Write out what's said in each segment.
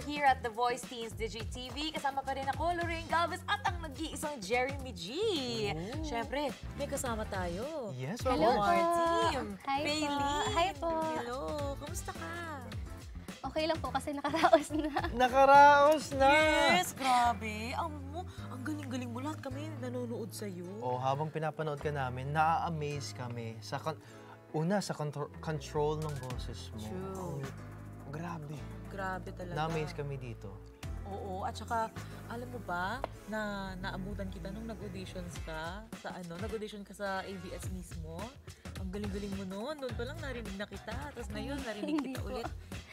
you're here at The Voice Teens Digi TV. Kasama pa rin ako, Lorraine Galvez, at ang nag-iisang Jeremy G. Siyempre, may kasama tayo. Yes, Hello, of course. our team. Hi po. Bailey. Hi po. Hello. Kamusta ka? Okay lang po kasi nakaraos na. Nakaraos na! Yes, grabe. Ang galing-galing mo. Lahat kami nanonood sa'yo. Oh, habang pinapanood ka namin, na-amaze kami sa sa control ng boses mo. True. Grabe. Grabe talaga. Na-amaze kami dito. Oo, at saka, alam mo ba, na naabutan kita nung nag-auditions ka sa nag-audition ka sa ABS mismo. Ang galing-galing mo noon. Doon pa lang narinig na kita. Tapos ngayon, narinig Hindi kita po. ulit.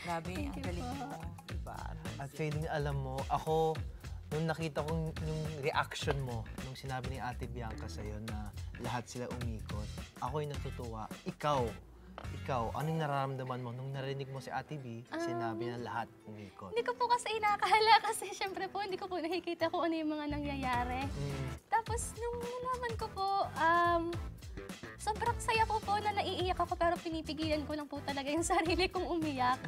Grabe, ang Thank you galing po. mo. Diba? At Faylene, alam mo, ako, nung nakita ko yung reaction mo, nung sinabi ni Ate Bianca sa'yo na lahat sila umikot, ako yung natutuwa. Ikaw, anong nararamdaman mo nung narinig mo si Ate B, sinabi na lahat umikot? Hindi ko po kasi inakala kasi syempre po hindi ko po nakikita kung ano yung mga nangyayari. Tapos nung nalaman ko po, sobrang saya ko po na naiiyak ako pero pinipigilan ko lang po talaga yung sarili kong umiyak.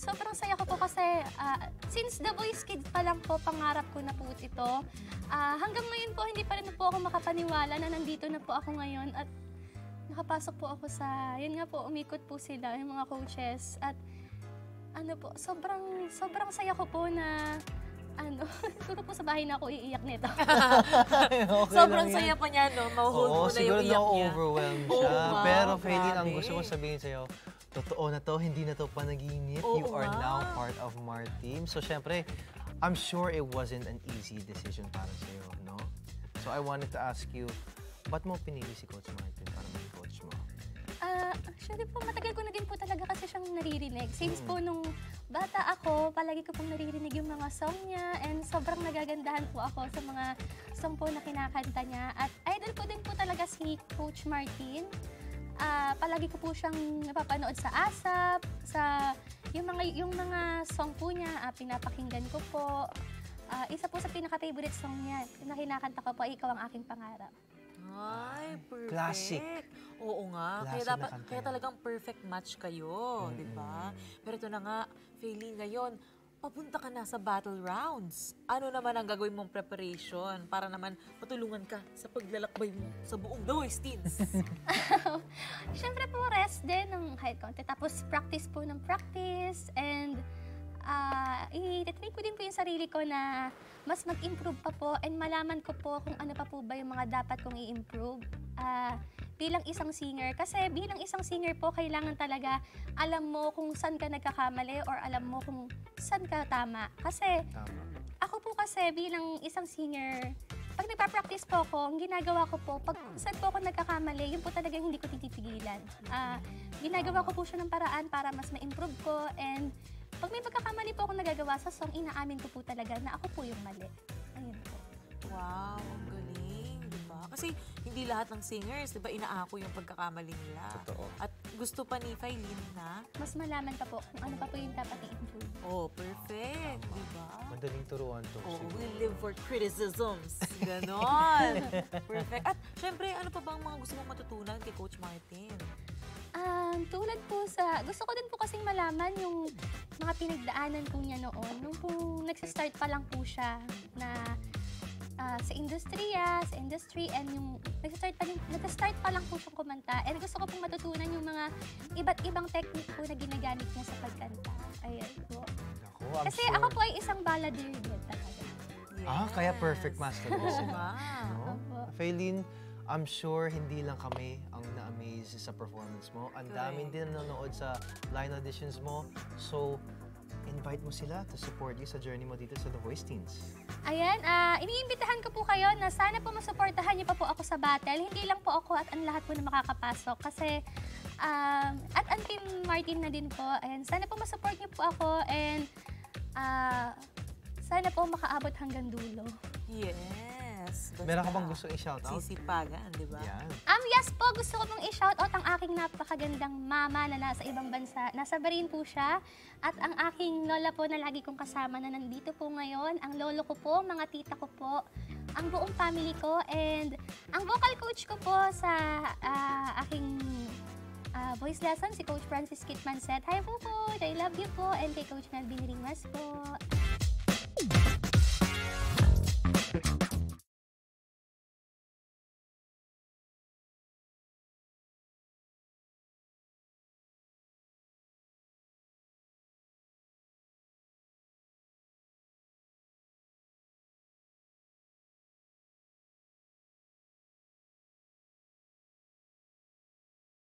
Sobrang saya ko po kasi since The Voice Kids pa lang po, pangarap ko na po ito. Hanggang ngayon po, hindi pa rin po ako makapaniwala na nandito na po ako ngayon at nakapasok po ako sa, yun nga po, umikot po sila, yung mga coaches. At ano po, sobrang saya ko po na, siguro po sa bahay na ako iiyak nito. Okay Sobrang lang yan. saya pa niya, no? Mahuhold mo na yung siguro iyak niya. na-overwhelmed Oo siya. nga, Pero Faylene, ang grabe. gusto ko sabihin sa'yo, totoo na to, hindi na to panaginip. Oo You are nga. now part of Mar Team. So syempre, I'm sure it wasn't an easy decision para sa'yo, no? So I wanted to ask you, ba't mo pinili si Coach Martin para maging coach mo? Actually po, matagal ko na din po talaga kasi siyang naririnig. Since po nung bata ako, palagi ko pong naririnig yung mga song niya and sobrang nagagandahan po ako sa mga song po na kinakanta niya. At idol ko din po talaga si Coach Martin. Palagi ko po siyang napapanood sa ASAP, sa yung mga song po niya, pinapakinggan ko po. Isa po sa pinaka-favorite song niya na kinakanta ko po, Ikaw ang Aking Pangarap. Ay, perfect. Classic. Oo nga. Classic na kanta Kaya yan. talagang perfect match kayo, di ba? Pero ito na nga, Faylene, ngayon, papunta ka na sa battle rounds. Ano naman ang gagawin mong preparation para naman matulungan ka sa paglalakbay mo sa buong The Voice Teens? Siyempre po, rest din ng kahit konti. Tapos practice po ng practice and i-train ko din po yung sarili ko na mas mag-improve pa po and malaman ko po kung ano pa po ba yung mga dapat kong i-improve bilang isang singer. Kasi bilang isang singer po, kailangan talaga alam mo kung saan ka nagkakamali or alam mo kung saan ka tama. Kasi Tama. ako po kasi bilang isang singer, pag nagpa-practice po ako, ang ginagawa ko po, pag saan po ako nagkakamali, yun po talagang hindi ko titipigilan. Ginagawa ko po siya ng paraan para mas ma-improve ko and pag may pagkakamali po ako nagagawa sa song, inaamin ko po talaga na ako po yung mali. Ayun po. Wow, ang galing, di ba? Kasi hindi lahat ng singers, di ba, inaako yung pagkakamali nila. Totoo. At gusto pa ni Faylene na, Mas malaman pa po kung ano pa po yung dapat i-improve. oh, perfect, di ba? Madaling turuan to. Oh, siguro. we live for criticisms. Ganon. Perfect. At syempre, ano pa bang mga gusto mong matutunan kay Coach Martin? Tulad po gusto ko din po kasing malaman yung mga pinagdaanan po niya noon. Nung po nagsistart pa lang po siya na sa industry and yung nag-start pa lang po siyang kumanta. And gusto ko pong matutunan yung mga iba't ibang technique po na ginagamit niya sa pagkanta. Ayan po. Naku, I'm Kasi sure. ako po ay isang balladeer din talaga. Kaya perfect match ka din Oo sila. nga. No? Opo. Faylene, I'm sure hindi lang kami ang na-amaze sa performance mo. Ang daming din nanonood sa line auditions mo. So, invite mo sila to support you sa journey mo dito sa The Voice Teens. Ayan, iniimbitahan ko po kayo na sana po masuportahan niyo pa po ako sa battle. Hindi lang po ako at ang lahat po na makakapasok. Kasi, at ang Team Martin na din po. Ayan, sana po masupport niyo po ako and sana po makaabot hanggang dulo. Yes. Basta Meron ka bang gusto i-shoutout? sisipagan, di ba? Yan. Yes po, gusto ko pong i-shoutout ang aking napakagandang mama na nasa ibang bansa. Nasa Bahrain po siya. At ang aking lola po na lagi kong kasama na nandito po ngayon. Ang lolo ko po, mga tita ko po, ang buong family ko, and ang vocal coach ko po sa aking voice lesson si Coach Francis Kitman said, "Hi po Coach, I love you po." And kay Coach Melvin Rimas po.